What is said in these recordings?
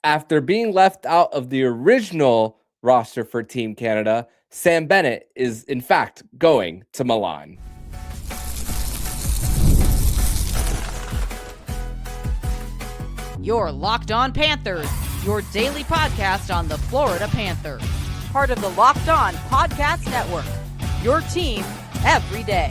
After being left out of the original roster for Team Canada, Sam Bennett is in fact going to Milan. You're Locked On Panthers, your daily podcast on the Florida Panthers. Part of the Locked On Podcast Network, your team every day.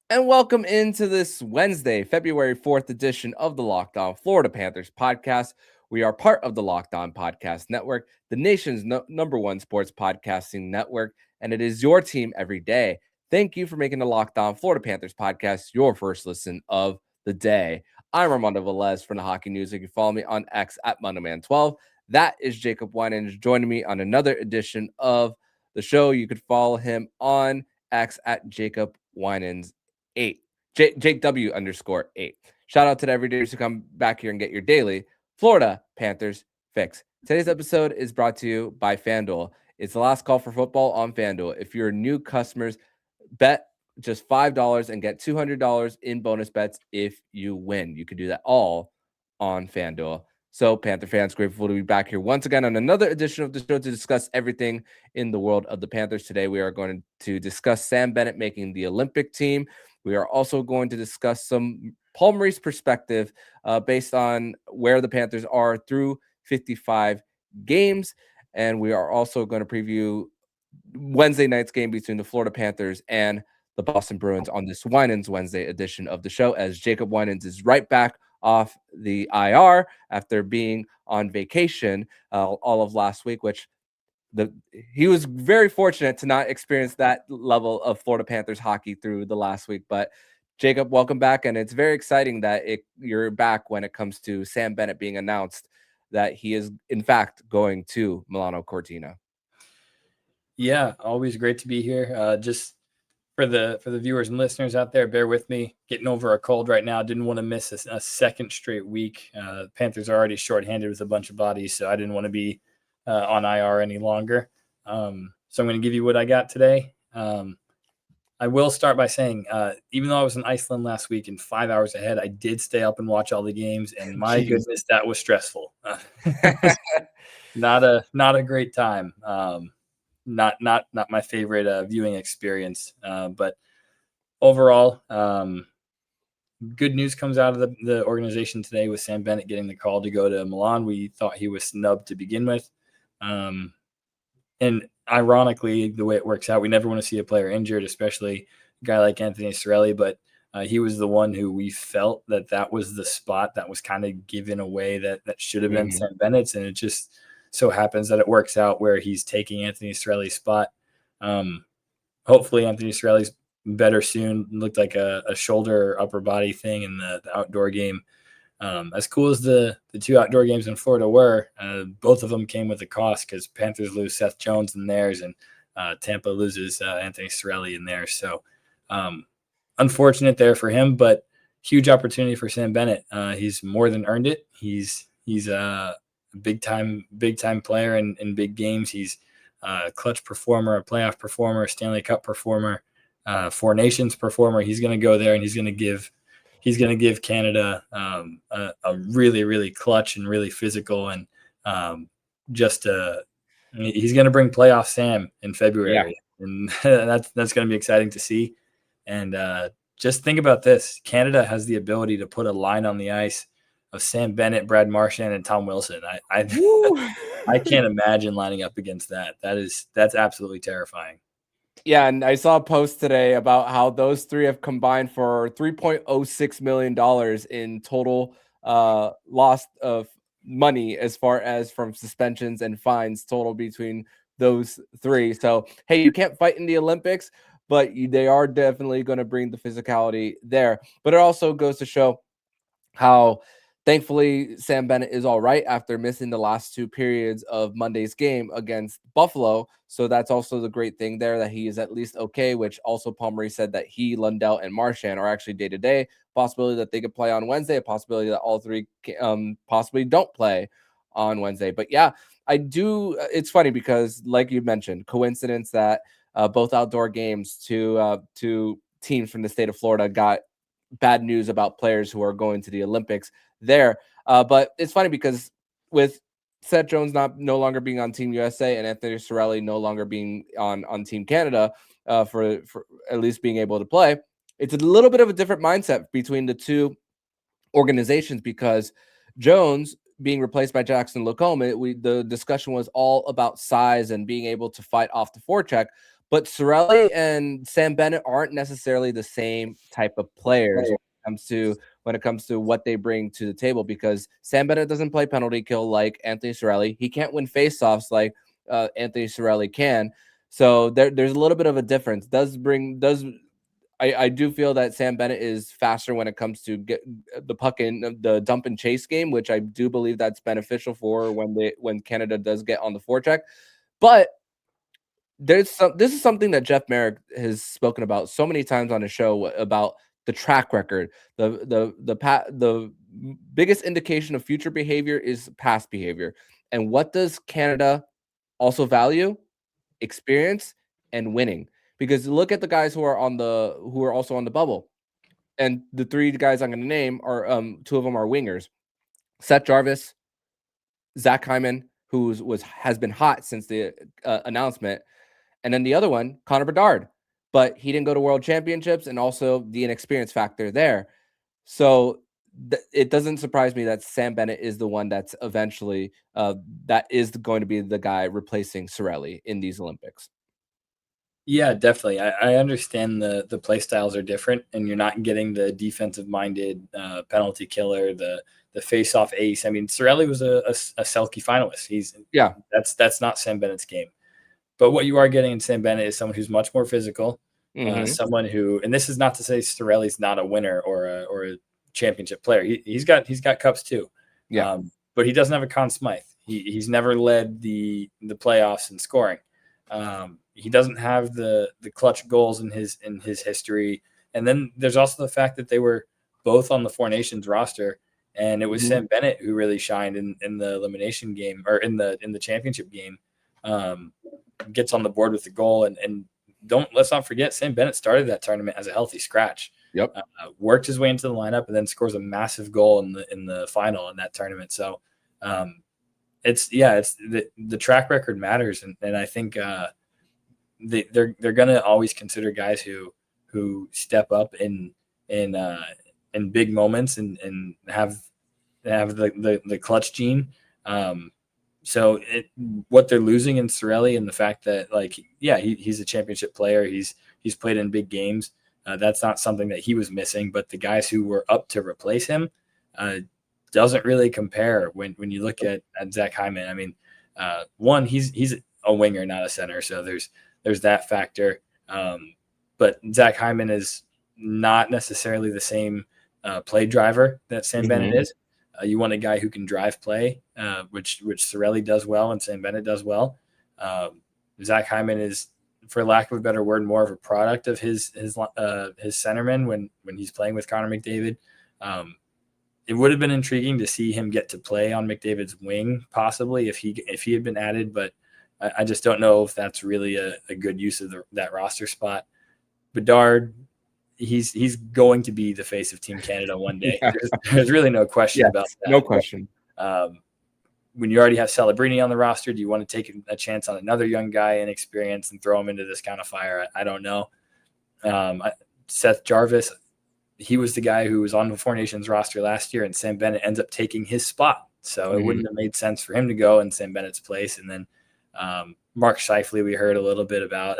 And welcome into this Wednesday, February 4th edition of the Locked On Florida Panthers podcast. We are part of the Locked On Podcast Network, the nation's number one sports podcasting network, and it is your team every day. Thank you for making the Locked On Florida Panthers podcast your first listen of the day. I'm Armando Velez from the Hockey News. You can follow me on X at MundoMan12. That is Jacob Winans joining me on another edition of the show. You could follow him on X at Jacob Winans 8, Jake W _8. Shout out to the everydayers who come back here and get your daily Florida Panthers fix. Today's episode is brought to you by FanDuel. It's the last call for football on FanDuel. If you're new customers, bet just $5 and get $200 in bonus bets if you win. You can do that all on FanDuel. So, Panther fans, grateful to be back here once again on another edition of the show to discuss everything in the world of the Panthers. Today, we are going to discuss Sam Bennett making the Olympic team. We are also going to discuss some Paul Maurice perspective based on where the Panthers are through 55 games. And we are also going to preview Wednesday night's game between the Florida Panthers and the Boston Bruins on this Winans Wednesday edition of the show, as Jacob Winans is right back off the IR after being on vacation all of last week, which he was very fortunate to not experience that level of Florida Panthers hockey through the last week. But Jacob, welcome back. And it's very exciting that you're back when it comes to Sam Bennett being announced that he is in fact going to Milano Cortina. Yeah, always great to be here. Just for the viewers and listeners out there, bear with me. Getting over a cold right now. Didn't want to miss a second straight week. Panthers are already shorthanded with a bunch of bodies, so I didn't want to be on IR any longer. So I'm going to give you what I got today. I will start by saying, even though I was in Iceland last week and 5 hours ahead, I did stay up and watch all the games, and my goodness, that was stressful. Not a great time. Not my favorite viewing experience. But overall, good news comes out of the organization today with Sam Bennett getting the call to go to Milan. We thought he was snubbed to begin with. And ironically, the way it works out, we never want to see a player injured, especially a guy like Anthony Cirelli, but he was the one who we felt that was the spot that was kind of given away that should have been Sam Bennett's. And it just so happens that it works out where he's taking Anthony Cirelli's spot. Hopefully Anthony Cirelli's better soon. It looked like a shoulder or upper body thing in the outdoor game. As cool as the two outdoor games in Florida were, both of them came with a cost because Panthers lose Seth Jones in theirs and Tampa loses Anthony Cirelli in theirs. So unfortunate there for him, but huge opportunity for Sam Bennett. He's more than earned it. He's a big time player in big games. He's a clutch performer, a playoff performer, a Stanley Cup performer, Four Nations performer. He's going to go there and he's going to give Canada a really, really clutch and really physical and he's going to bring playoff Sam in February. Yeah. And that's going to be exciting to see. And just think about this. Canada has the ability to put a line on the ice of Sam Bennett, Brad Marchand, and Tom Wilson. I can't imagine lining up against that. That's absolutely terrifying. Yeah, and I saw a post today about how those three have combined for $3.06 million in total loss of money as far as from suspensions and fines total between those three. So, hey, you can't fight in the Olympics, but they are definitely going to bring the physicality there. But it also goes to show how thankfully Sam Bennett is all right after missing the last two periods of Monday's game against Buffalo. So that's also the great thing there, that he is at least okay, which also Paul Maurice said that he, Lundell, and Marchand are actually day-to-day. Possibility that they could play on Wednesday, a possibility that all three possibly don't play on Wednesday. But yeah, I do. It's funny because, like you mentioned, coincidence that both outdoor games to teams from the state of Florida got bad news about players who are going to the Olympics there. But it's funny because with Seth Jones no longer being on Team USA and Anthony Cirelli no longer being on Team Canada, for at least being able to play, it's a little bit of a different mindset between the two organizations, because Jones being replaced by Jackson Lacombe, the discussion was all about size and being able to fight off the forecheck. But Cirelli and Sam Bennett aren't necessarily the same type of players when it comes to what they bring to the table, because Sam Bennett doesn't play penalty kill like Anthony Cirelli. He can't win faceoffs like Anthony Cirelli can. So there's a little bit of a difference. I do feel that Sam Bennett is faster when it comes to get the puck in the dump and chase game, which I do believe that's beneficial for when Canada does get on the forecheck. But this is something that Jeff Merrick has spoken about so many times on his show about the track record. The biggest indication of future behavior is past behavior. And what does Canada also value? Experience and winning. Because look at the guys who are also on the bubble, and the three guys I'm going to name are two of them are wingers: Seth Jarvis, Zach Hyman, who has been hot since the announcement, and then the other one, Connor Bedard, but he didn't go to World Championships, and also the inexperience factor there. So it doesn't surprise me that Sam Bennett is the one that's eventually that is going to be the guy replacing Cirelli in these Olympics. Yeah, definitely. I understand the play styles are different, and you're not getting the defensive minded penalty killer, the face off ace. I mean, Cirelli was a Selke finalist. That's not Sam Bennett's game. But what you are getting in Sam Bennett is someone who's much more physical, someone who, and this is not to say Cirelli's not a winner or a championship player. He's got cups too. Yeah. But he doesn't have a Conn Smythe. He's never led the playoffs in scoring. He doesn't have the clutch goals in his history. And then there's also the fact that they were both on the Four Nations roster, and it was Sam Bennett who really shined in the elimination game, or in the championship game. Gets on the board with the goal, and let's not forget, Sam Bennett started that tournament as a healthy scratch. Yep. Worked his way into the lineup and then scores a massive goal in the final in that tournament. So it's the track record matters, and I think they're gonna always consider guys who step up in big moments and have the clutch gene. So what they're losing in Cirelli, and the fact that he's a championship player, he's played in big games. That's not something that he was missing, but the guys who were up to replace him doesn't really compare when you look at Zach Hyman. I mean, one, he's a winger, not a center, so there's that factor. But Zach Hyman is not necessarily the same play driver that Sam Bennett is. You want a guy who can drive play, which Cirelli does well and Sam Bennett does well. Zach Hyman is, for lack of a better word, more of a product of his centerman when he's playing with Connor McDavid. It would have been intriguing to see him get to play on McDavid's wing, possibly if he had been added, but I just don't know if that's really a good use of that roster spot. Bedard, he's going to be the face of Team Canada one day. Yeah. There's really no question about that. No question. When you already have Celebrini on the roster, do you want to take a chance on another young guy in experience and throw him into this kind of fire? I don't know. Seth Jarvis, he was the guy who was on the Four Nations roster last year, and Sam Bennett ends up taking his spot. So it wouldn't have made sense for him to go in Sam Bennett's place. And then Mark Scheifele, we heard a little bit about.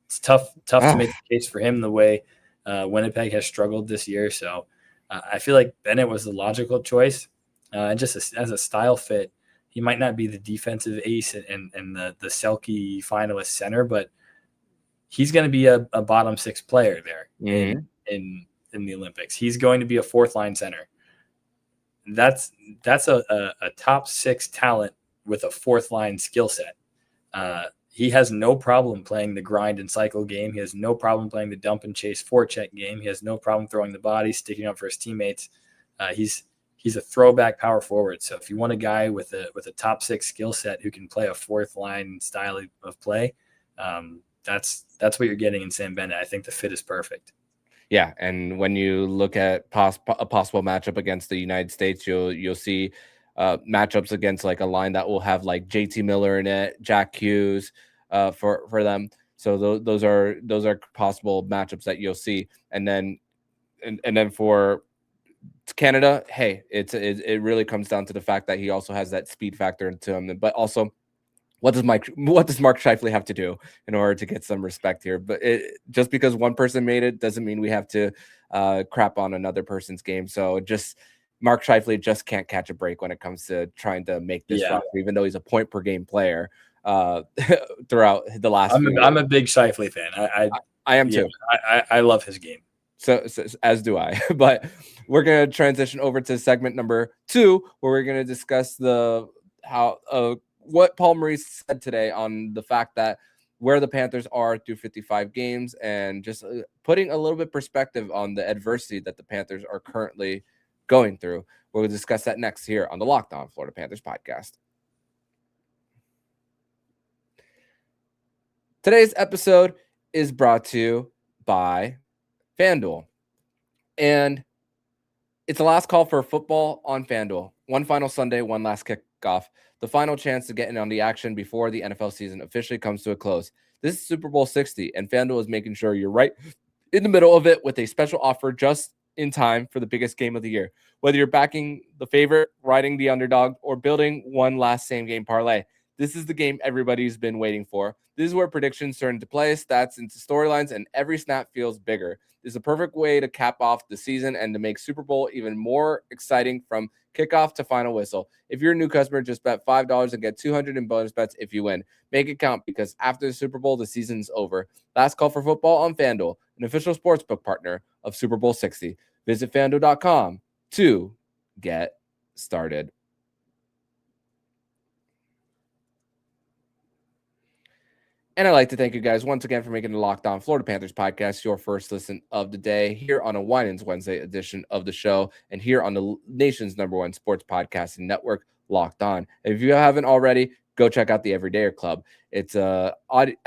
It's tough to make the case for him the way Winnipeg has struggled this year. So I feel like Bennett was the logical choice. And just as a style fit, he might not be the defensive ace and the Selke finalist center, but he's going to be a bottom six player there in the Olympics. He's going to be a fourth line center. That's a top six talent with a fourth line skill set. He has no problem playing the grind and cycle game. He has no problem playing the dump and chase forecheck game. He has no problem throwing the body, sticking up for his teammates. He's a throwback power forward. So if you want a guy with a top six skill set who can play a fourth line style of play, that's what you're getting in Sam Bennett. I think the fit is perfect. Yeah, and when you look at a possible matchup against the United States, you'll see matchups against like a line that will have like JT Miller in it, Jack Hughes for them. So those are possible matchups that you'll see, and then for Canada, hey, it really comes down to the fact that he also has that speed factor into him, but also what does Mark Scheifele have to do in order to get some respect here? But just because one person made it doesn't mean we have to crap on another person's game. So just Mark Scheifele just can't catch a break when it comes to trying to make this roster, even though he's a point per game player throughout the last. I'm a big Scheifele fan. I am too. I love his game. So as do I. But we're gonna transition over to segment number 2, where we're gonna discuss what Paul Maurice said today on the fact that where the Panthers are through 55 games, and just putting a little bit perspective on the adversity that the Panthers are currently going through. We'll discuss that next here on the Locked On Florida Panthers podcast. Today's episode is brought to you by FanDuel. And it's the last call for football on FanDuel. One final Sunday, one last kickoff. The final chance to get in on the action before the NFL season officially comes to a close. This is Super Bowl 60, and FanDuel is making sure you're right in the middle of it with a special offer just in time for the biggest game of the year. Whether you're backing the favorite, riding the underdog, or building one last same-game parlay, this is the game everybody's been waiting for. This is where predictions turn into play, stats into storylines, and every snap feels bigger. This is a perfect way to cap off the season and to make Super Bowl even more exciting from kickoff to final whistle. If you're a new customer, just bet $5 and get $200 in bonus bets if you win. Make it count, because after the Super Bowl, the season's over. Last call for football on FanDuel, an official sportsbook partner of Super Bowl 60. Visit FanDuel.com to get started. And I'd like to thank you guys once again for making the Locked On Florida Panthers podcast your first listen of the day here on a Winans Wednesday edition of the show, and here on the nation's #1 sports podcasting network, Locked On. And if you haven't already, go check out the Everydayer Club. It's a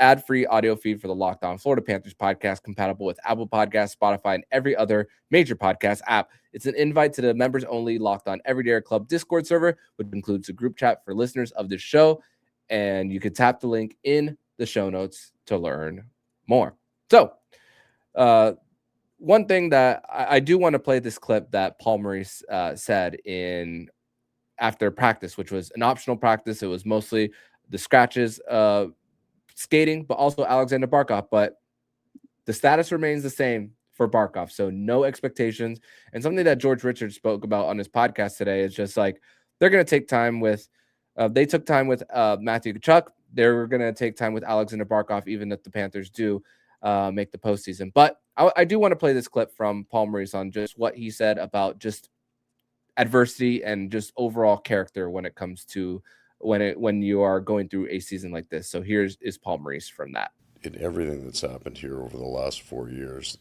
ad-free audio feed for the Locked On Florida Panthers podcast, compatible with Apple Podcasts, Spotify, and every other major podcast app. It's an invite to the members-only Locked On Everydayer Club Discord server, which includes a group chat for listeners of this show, and you can tap the link in the show notes to learn more. So one thing that I do want to play this clip that Paul Maurice said after practice, which was an optional practice. It was mostly the scratches skating, but also Alexander Barkov. But the status remains the same for Barkov. So no expectations. And something that George Richards spoke about on his podcast today is just like, they're going to take time with, they took time with Matthew Tkachuk. They're going to take time with Alexander Barkov, even if the Panthers do make the postseason. But I do want to play this clip from Paul Maurice on just what he said about just adversity and just overall character when it comes to when you are going through a season like this. So here's Paul Maurice from that. In everything that's happened here over the last 4 years,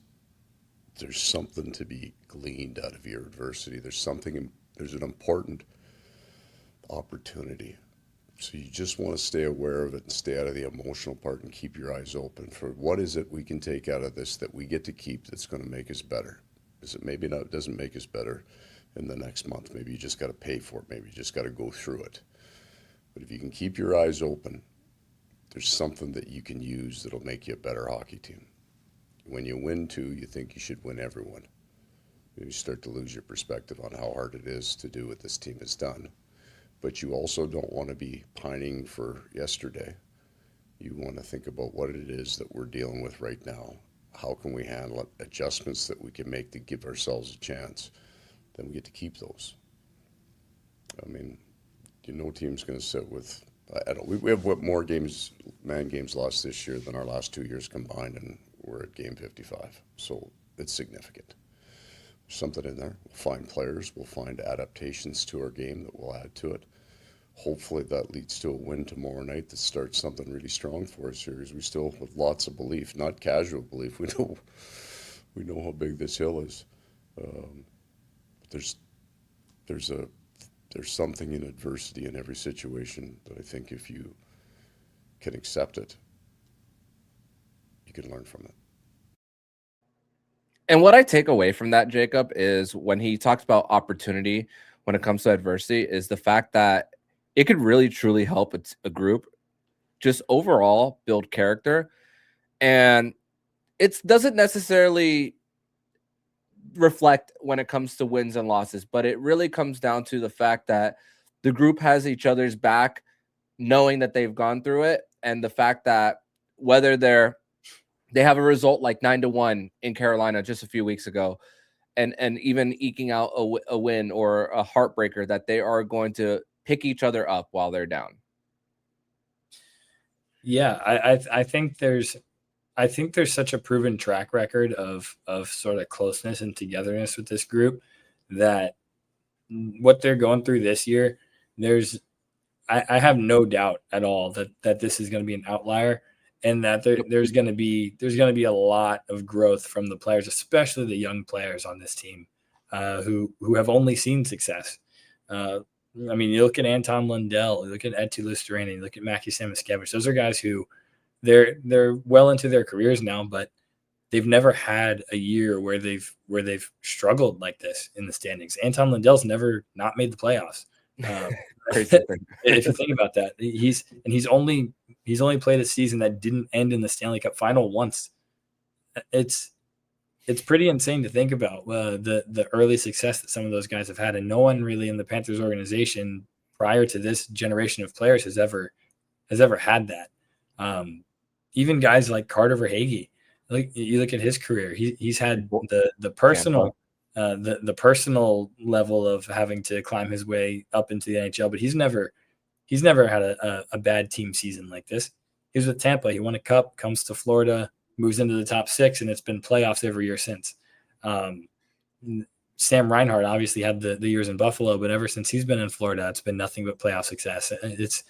there's something to be gleaned out of your adversity. There's an important opportunity. So you just want to stay aware of it and stay out of the emotional part and keep your eyes open for what is it we can take out of this that we get to keep that's going to make us better. Is it maybe not doesn't make us better in the next month? Maybe you just got to pay for it. Maybe you just got to go through it. But if you can keep your eyes open, there's something that you can use that'll make you a better hockey team. When you win two, you think you should win everyone. You start to lose your perspective on how hard it is to do what this team has done. But you also don't want to be pining for yesterday. You want to think about what it is that we're dealing with right now. How can we handle it? Adjustments that we can make to give ourselves a chance. Then we get to keep those. I mean, no team's going to sit with. We have more man games lost this year than our last 2 years combined, and we're at game 55. So it's significant. There's something in there. We'll find players. We'll find adaptations to our game that will add to it. Hopefully that leads to a win tomorrow night that starts something really strong for us here, because we still have lots of belief, not casual belief. We know how big this hill is. There's something in adversity in every situation that I think if you can accept it, you can learn from it. And what I take away from that, Jacob, is when he talks about opportunity when it comes to adversity, is the fact that it could really truly help a group just overall build character. And it doesn't necessarily reflect when it comes to wins and losses, but it really comes down to the fact that the group has each other's back, knowing that they've gone through it, and the fact that whether they have a result like 9-1 in Carolina just a few weeks ago, and even eking out a win or a heartbreaker, that they are going to pick each other up while they're down. Yeah, I think there's such a proven track record of sort of closeness and togetherness with this group that what they're going through this year, I have no doubt at all that this is going to be an outlier, and that there's going to be a lot of growth from the players, especially the young players on this team, who have only seen success. I mean, you look at Anton Lundell, you look at Eetu Luostarinen, you look at Mackie Samoskevich. Those are guys who they're well into their careers now, but they've never had a year where they've struggled like this in the standings. Anton Lundell's never not made the playoffs. If you think about that, he's only played a season that didn't end in the Stanley Cup final once. It's pretty insane to think about the early success that some of those guys have had, and no one really in the Panthers organization prior to this generation of players has ever had that. Even guys like Carter Verhaeghe, like you look at his career, he's had the personal the personal level of having to climb his way up into the NHL, but he's never had a bad team season like this. He was with Tampa. He won a cup, comes to Florida, moves into the top 6, and it's been playoffs every year since. Sam Reinhart obviously had the years in Buffalo, but ever since he's been in Florida, it's been nothing but playoff success. It's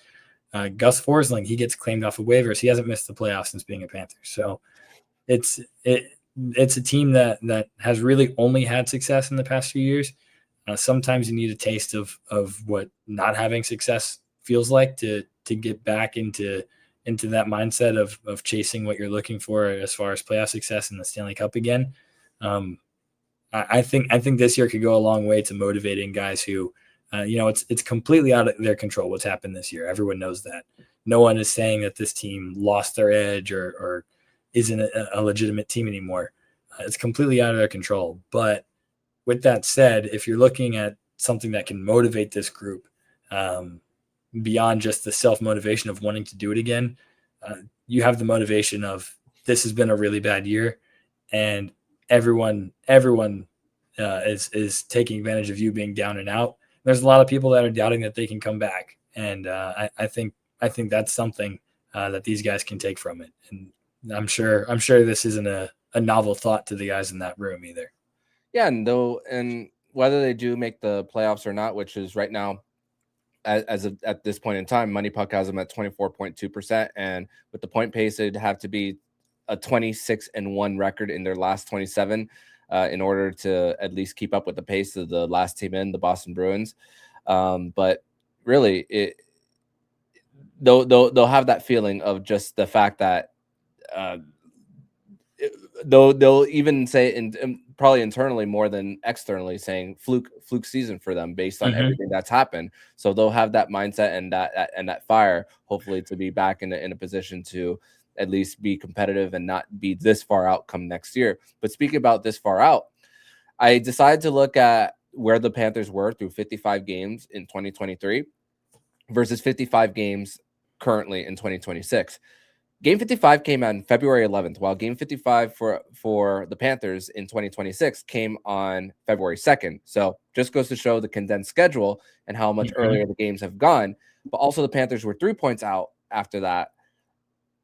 Gus Forsling. He gets claimed off of waivers. He hasn't missed the playoffs since being a Panther. So it's a team that has really only had success in the past few years. Sometimes you need a taste of what not having success feels like to get back into that mindset of chasing what you're looking for as far as playoff success in the Stanley Cup again. I think this year could go a long way to motivating guys who, it's completely out of their control what's happened this year. Everyone knows that. No one is saying that this team lost their edge or isn't a legitimate team anymore. It's completely out of their control. But with that said, if you're looking at something that can motivate this group, beyond just the self-motivation of wanting to do it again, you have the motivation of this has been a really bad year, and everyone is taking advantage of you being down and out. There's a lot of people that are doubting that they can come back, and I think that's something that these guys can take from it. And I'm sure this isn't a novel thought to the guys in that room either. Yeah, and whether they do make the playoffs or not, which is right now, at this point in time, Money Puck has them at 24.2%, and with the point pace, it'd have to be a 26-1 record in their last 27 in order to at least keep up with the pace of the last team in, the Boston Bruins. But really, they'll have that feeling of just the fact that they'll even say probably internally more than externally, saying fluke season for them based on everything that's happened. So they'll have that mindset and that fire, hopefully, to be back in a position to at least be competitive and not be this far out come next year. But speaking about this far out, I decided to look at where the Panthers were through 55 games in 2023 versus 55 games currently in 2026. Game 55 came on February 11th, while Game 55 for the Panthers in 2026 came on February 2nd. So just goes to show the condensed schedule and how much earlier the games have gone. But also the Panthers were 3 points out after that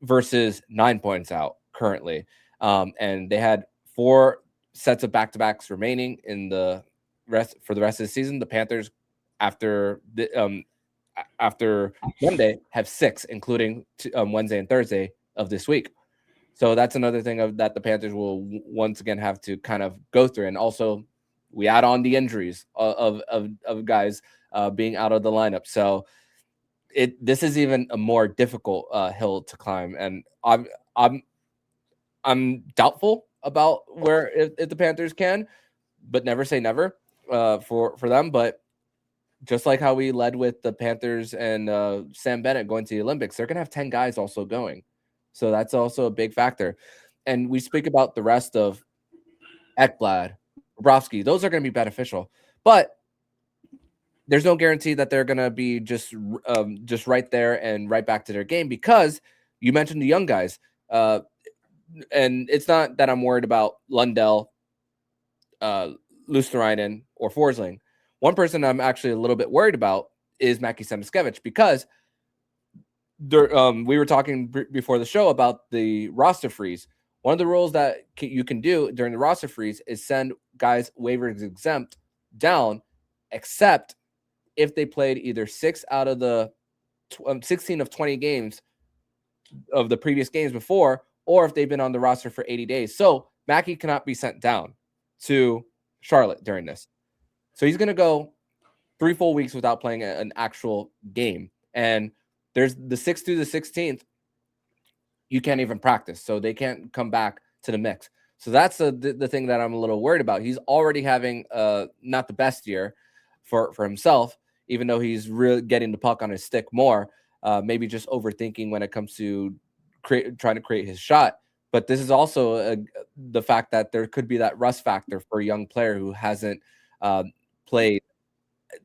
versus 9 points out currently. And they had 4 sets of back-to-backs remaining in the rest of the season. The Panthers, after Monday, have 6, including Wednesday and Thursday of this week. So that's another thing that the Panthers will once again have to kind of go through. And also, we add on the injuries of guys being out of the lineup. So this is even a more difficult hill to climb. And I'm doubtful about where if the Panthers can, but never say never for them. But just like how we led with the Panthers and Sam Bennett going to the Olympics, they're going to have 10 guys also going. So that's also a big factor. And we speak about the rest of Ekblad, Bobrovsky. Those are going to be beneficial. But there's no guarantee that they're going to be just right there and right back to their game, because you mentioned the young guys. And it's not that I'm worried about Lundell, Luosterainen, or Forsling. One person I'm actually a little bit worried about is Mackie Samoskevich, because we were talking before the show about the roster freeze. One of the rules that you can do during the roster freeze is send guys waivers exempt down, except if they played either 6 out of the 16 of 20 games of the previous games before, or if they've been on the roster for 80 days. So Mackie cannot be sent down to Charlotte during this. So he's going to go 3 full weeks without playing an actual game. And there's the 6th through the 16th, you can't even practice. So they can't come back to the mix. So that's the thing that I'm a little worried about. He's already having not the best year for himself, even though he's really getting the puck on his stick more, maybe just overthinking when it comes to trying to create his shot. But this is also the fact that there could be that rust factor for a young player who hasn't played,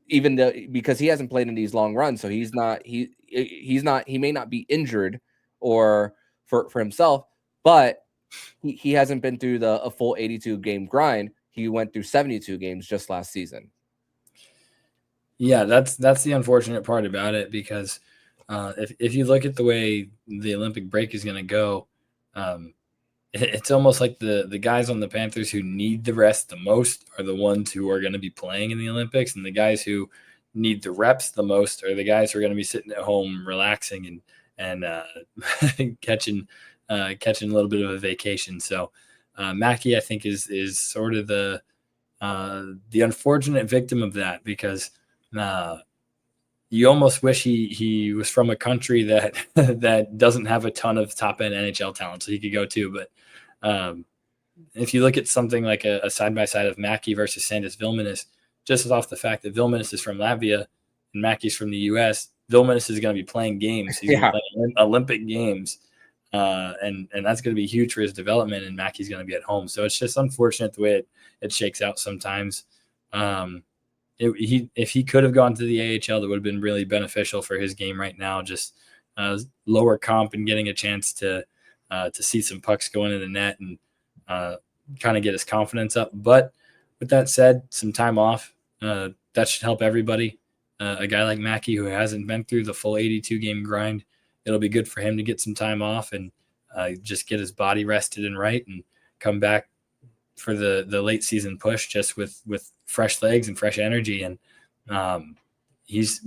even though, because he hasn't played in these long runs. So he may not be injured or for himself, but he hasn't been through a full 82 game grind. He went through 72 games just last season. Yeah, that's the unfortunate part about it, because if you look at the way the Olympic break is going to go, it's almost like the guys on the Panthers who need the rest the most are the ones who are going to be playing in the Olympics, and the guys who need the reps the most are the guys who are going to be sitting at home relaxing and catching a little bit of a vacation. So Mackie, I think, is sort of the unfortunate victim of that, because you almost wish he was from a country that that doesn't have a ton of top end NHL talent, so he could go too. But if you look at something like a side by side of Mackie versus Sandis Vilmanis, just off the fact that Vilmanis is from Latvia and Mackie's from the U.S., Vilmanis is going to be playing games. He's going to be playing Olympic games, and that's going to be huge for his development. And Mackie's going to be at home, so it's just unfortunate the way it shakes out sometimes. If he could have gone to the AHL, that would have been really beneficial for his game right now. Just lower comp and getting a chance to see some pucks go into the net and kind of get his confidence up. But with that said, some time off, that should help everybody. A guy like Mackie, who hasn't been through the full 82 game grind, it'll be good for him to get some time off and just get his body rested and right, and come back for the late season push just with fresh legs and fresh energy. And he's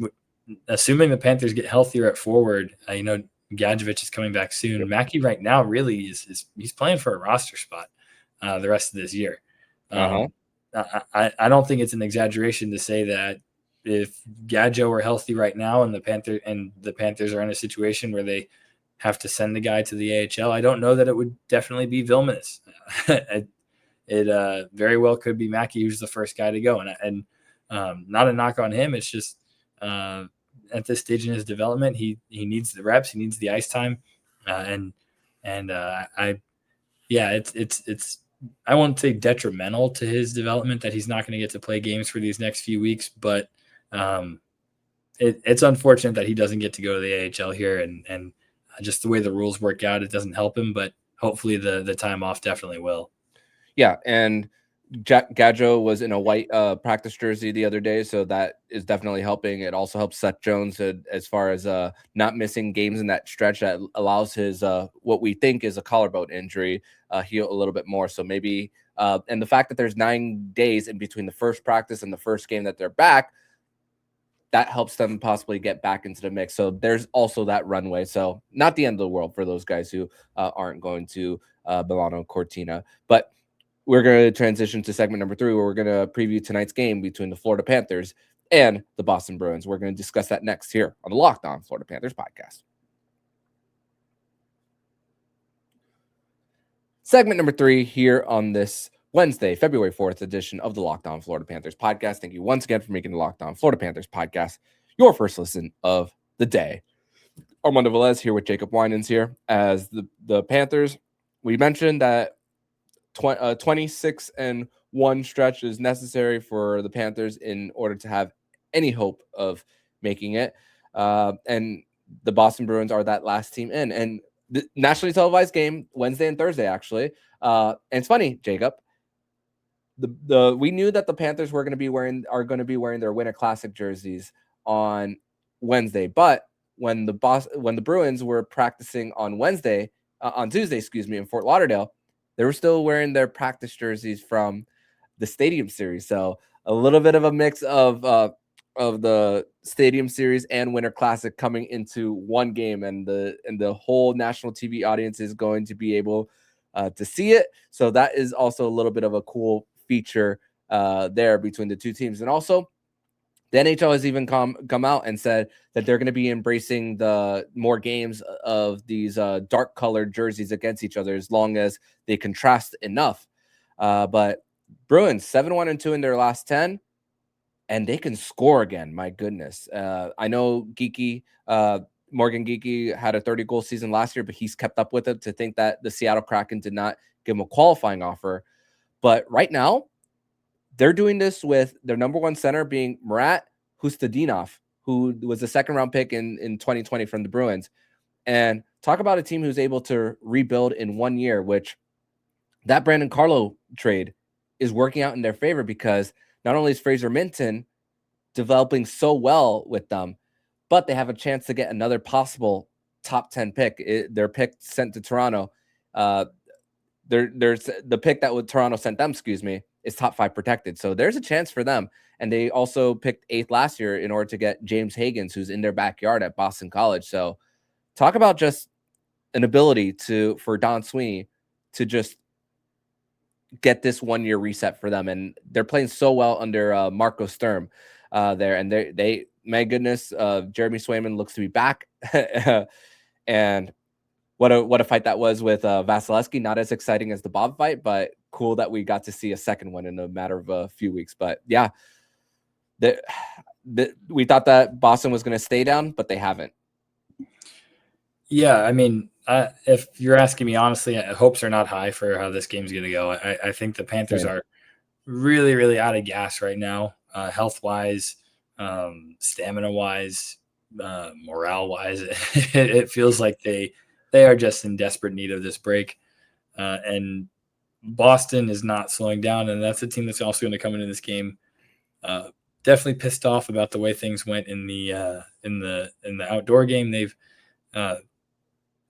assuming the Panthers get healthier at forward. Gadjevich is coming back soon. Yep. Mackie right now really is he's playing for a roster spot the rest of this year. I don't think it's an exaggeration to say that if Gadjo were healthy right now and the Panthers are in a situation where they have to send the guy to the AHL, I don't know that it would definitely be Vilmanis. It very well could be Mackie who's the first guy to go. And not a knock on him. It's just at this stage in his development, he needs the reps, he needs the ice time. It's I won't say detrimental to his development that he's not going to get to play games for these next few weeks, but it's unfortunate that he doesn't get to go to the AHL here, and just the way the rules work out, it doesn't help him, but hopefully the time off definitely will. Yeah, and Gadjo was in a white practice jersey the other day, so that is definitely helping. It also helps Seth Jones as far as not missing games in that stretch that allows his what we think is a collarbone injury heal a little bit more. So maybe and the fact that there's 9 days in between the first practice and the first game that they're back, that helps them possibly get back into the mix. So there's also that runway. So not the end of the world for those guys who aren't going to Milano Cortina. But we're going to transition to segment number 3, where we're going to preview tonight's game between the Florida Panthers and the Boston Bruins. We're going to discuss that next here on the Locked On Florida Panthers podcast. Segment number 3 here on this Wednesday, February 4th edition of the Locked On Florida Panthers podcast. Thank you once again for making the Locked On Florida Panthers podcast your first listen of the day. Armando Velez here with Jacob Winans here as the Panthers. We mentioned that 26-1 stretch is necessary for the Panthers in order to have any hope of making it. And the Boston Bruins are that last team in. And the nationally televised game Wednesday and Thursday, actually. And it's funny, Jacob. We knew that the Panthers are going to be wearing their Winter Classic jerseys on Wednesday, but when the Bruins were practicing on Tuesday, in Fort Lauderdale, they were still wearing their practice jerseys from the Stadium Series. So a little bit of a mix of the Stadium Series and Winter Classic coming into one game, and the whole national TV audience is going to be able to see it. So that is also a little bit of a cool feature there between the two teams. And also, the NHL has even come out and said that they're going to be embracing the more games of these dark colored jerseys against each other as long as they contrast enough. But Bruins 7-1-2 in their last 10, and they can score again. My goodness. I know Morgan Geekie had a 30-goal season last year, but he's kept up with it. To think that the Seattle Kraken did not give him a qualifying offer. But right now, they're doing this with their number one center being Murat Hustadinov, who was a second-round pick in 2020 from the Bruins. And talk about a team who's able to rebuild in 1 year, which that Brandon Carlo trade is working out in their favor, because not only is Fraser Minton developing so well with them, but they have a chance to get another possible top 10 pick. Their pick sent to Toronto. There's the pick that Toronto sent them, is top 5 protected. So there's a chance for them. And they also picked 8th last year in order to get James Higgins, who's in their backyard at Boston College. So talk about just an ability for Don Sweeney to just get this 1 year reset for them. And they're playing so well under Marco Sturm there. And they my goodness, Jeremy Swayman looks to be back. And what a fight that was with Vasilevsky. Not as exciting as the Bob fight, but cool that we got to see a second one in a matter of a few weeks. But yeah, we thought that Boston was going to stay down, but they haven't. Yeah, I mean, if you're asking me honestly, hopes are not high for how this game's going to go. I think the Panthers are really, really out of gas right now, health-wise, stamina-wise, morale-wise. It feels like they are just in desperate need of this break. And Boston is not slowing down, and that's a team that's also going to come into this game definitely pissed off about the way things went in the outdoor game. They've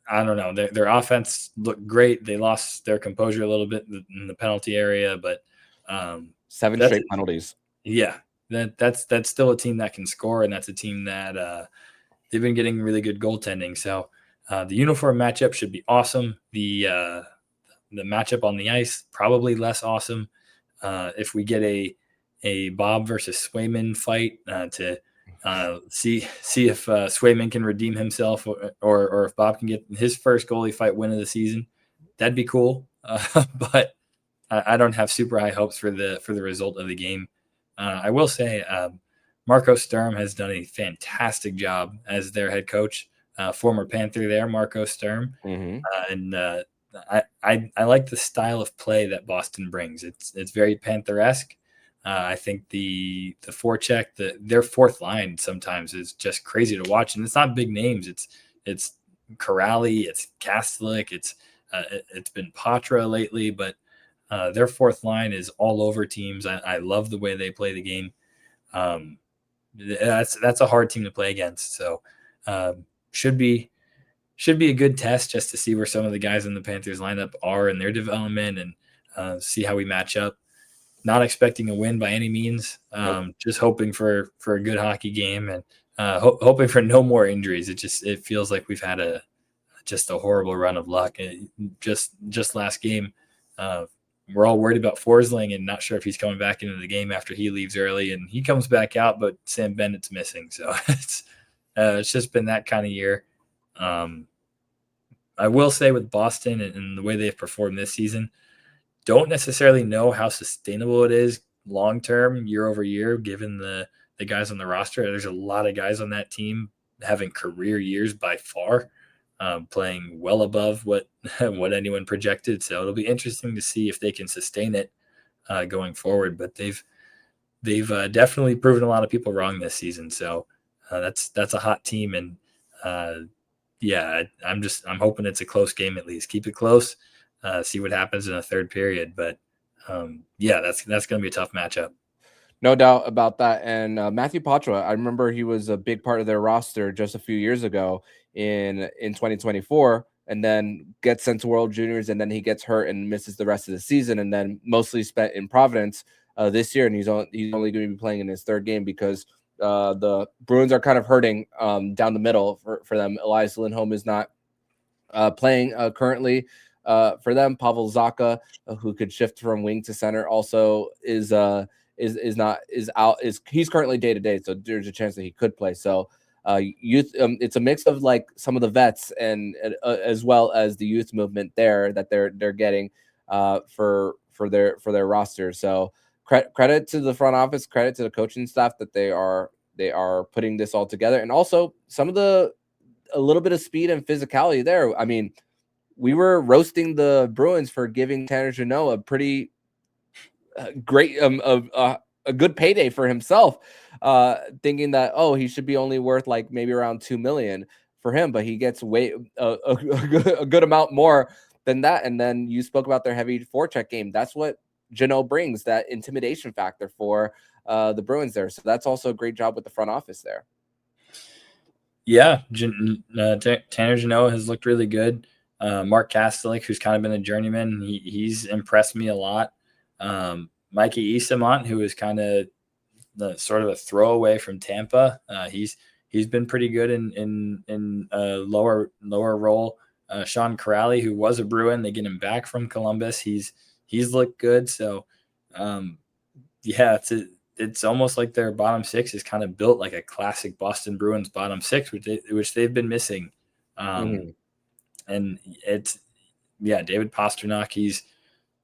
I don't know, their offense looked great. They lost their composure a little bit in the penalty area, but 7 straight penalties. Yeah, that's still a team that can score, and that's a team that they've been getting really good goaltending. So the uniform matchup should be awesome. The matchup on the ice probably less awesome. If we get a Bob versus Swayman fight to see if Swayman can redeem himself, or if Bob can get his first goalie fight win of the season, that'd be cool. But I don't have super high hopes for the result of the game. I will say Marco Sturm has done a fantastic job as their head coach, former Panther there, Marco Sturm. Mm-hmm. And I like the style of play that Boston brings. It's very Panther-esque. I think the forecheck, their fourth line sometimes is just crazy to watch, and it's not big names. It's Corrali, it's Kastelic, it's been Patra lately, but their fourth line is all over teams. I love the way they play the game. That's a hard team to play against. So should be a good test just to see where some of the guys in the Panthers lineup are in their development, and see how we match up. Not expecting a win by any means. Just hoping for a good hockey game, and hoping for no more injuries. It feels like we've had just a horrible run of luck. Just last game, we're all worried about Forsling and not sure if he's coming back into the game after he leaves early, and he comes back out, but Sam Bennett's missing. So it's just been that kind of year. I will say with Boston and the way they've performed this season, don't necessarily know how sustainable it is long term, year over year, given the guys on the roster. There's a lot of guys on that team having career years by far, playing well above what anyone projected. So it'll be interesting to see if they can sustain it going forward. But they've definitely proven a lot of people wrong this season. So that's a hot team, and I'm hoping it's a close game at least. Keep it close. See what happens in a third period. But that's going to be a tough matchup. No doubt about that. And Matthew Patra, I remember he was a big part of their roster just a few years ago in 2024, and then gets sent to World Juniors, and then he gets hurt and misses the rest of the season, and then mostly spent in Providence this year. And he's only going to be playing in his third game because the Bruins are kind of hurting down the middle for them. Elias Lindholm is not playing currently for them. Pavel Zacha, who could shift from wing to center, also is out. He's currently day to day, so there's a chance that he could play. So youth, it's a mix of like some of the vets and as well as the youth movement there that they're getting for their roster. So credit to the front office, credit to the coaching staff that they are putting this all together, and also a little bit of speed and physicality there. I mean, we were roasting the Bruins for giving Tanner Jeannot a pretty great a good payday for himself, thinking that he should be only worth like maybe around $2 million for him, but he gets a good amount more than that. And then you spoke about their heavy forecheck game. That's what Jeannot brings, that intimidation factor for the Bruins there. So that's also a great job with the front office there. Yeah, Tanner Jeannot has looked really good. Mark Kastelik, who's kind of been a journeyman, he's impressed me a lot. Mikey Esamont, who is kind of the sort of a throwaway from Tampa, he's been pretty good in a lower role. Sean Corrali, who was a Bruin, they get him back from Columbus. He's looked good. So it's almost like their bottom six is kind of built like a classic Boston Bruins bottom six, which they've been missing. And it's David Pastrnak, he's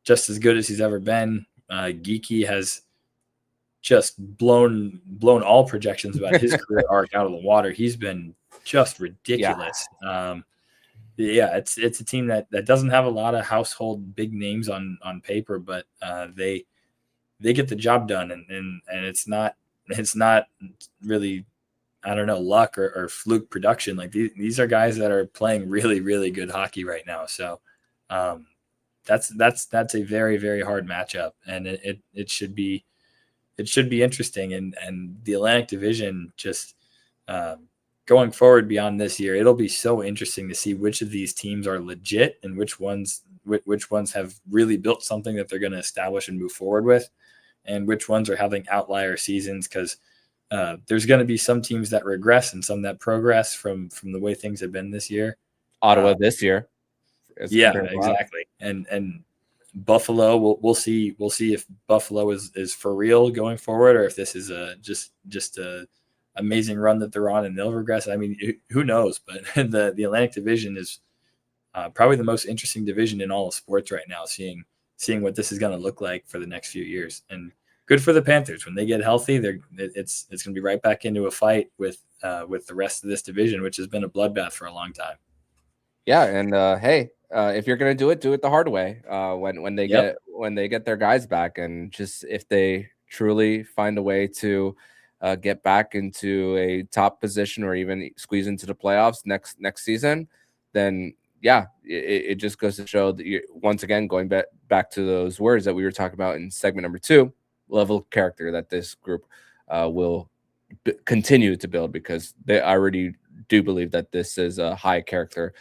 just as good as he's ever been. Geeky has just blown all projections about his career arc out of the water. He's been just ridiculous. It's a team that doesn't have a lot of household big names on paper, but they get the job done, and it's not really, I don't know, luck or fluke production. Like these are guys that are playing really, really good hockey right now. So that's a very, very hard matchup, and it should be interesting. And the Atlantic Division, just going forward beyond this year, it'll be so interesting to see which of these teams are legit and which ones have really built something that they're going to establish and move forward with, and which ones are having outlier seasons, because there's going to be some teams that regress and some that progress from the way things have been this year. Ottawa this year. Yeah, exactly. And Buffalo, we'll see if Buffalo is for real going forward, or if this is just a amazing run that they're on and they'll regress. I mean, who knows? But the Atlantic Division is probably the most interesting division in all of sports right now, seeing what this is going to look like for the next few years. And good for the Panthers. When they get healthy, it's going to be right back into a fight with the rest of this division, which has been a bloodbath for a long time. Yeah, and hey, if you're going to do it the hard way, when they get their guys back, and just if they truly find a way to get back into a top position or even squeeze into the playoffs next season, then it just goes to show that you're, once again, going back to those words that we were talking about in segment number 2, level of character that this group will continue to build, because I already do believe that this is a high character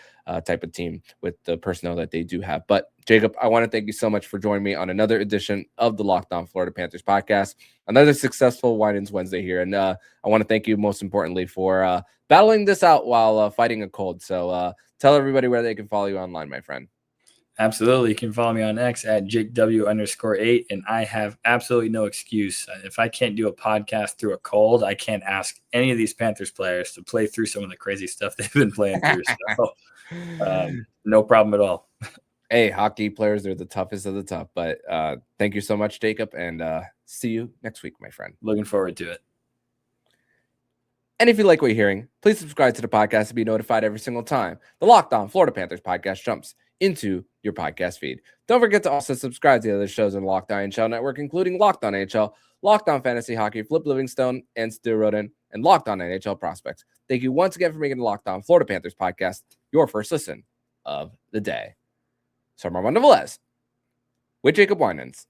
type of team with the personnel that they do have. But Jacob, I want to thank you so much for joining me on another edition of the Locked On Florida Panthers podcast, another successful Winans Wednesday here. And I want to thank you most importantly for battling this out while fighting a cold. So tell everybody where they can follow you online, my friend. Absolutely. You can follow me on X at JakeW_8, and I have absolutely no excuse. If I can't do a podcast through a cold, I can't ask any of these Panthers players to play through some of the crazy stuff they've been playing through. So No problem at all. Hey, hockey players are the toughest of the tough. But thank you so much, Jacob, and see you next week, my friend. Looking forward to it. And if you like what you're hearing, please subscribe to the podcast to be notified every single time the Locked On Florida Panthers podcast jumps into your podcast feed. Don't forget to also subscribe to the other shows on the Locked On NHL Network, including Locked On NHL, Locked On Fantasy Hockey, Flip Livingstone, and Stu Roden, and Locked On NHL Prospects. Thank you once again for making the Locked On Florida Panthers podcast your first listen of the day. So I'm Armando Velez with Jacob Winans.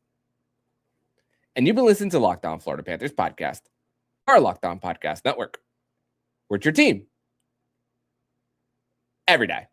And you've been listening to Locked On Florida Panthers podcast, our Locked On Podcast Network. We're your team every day.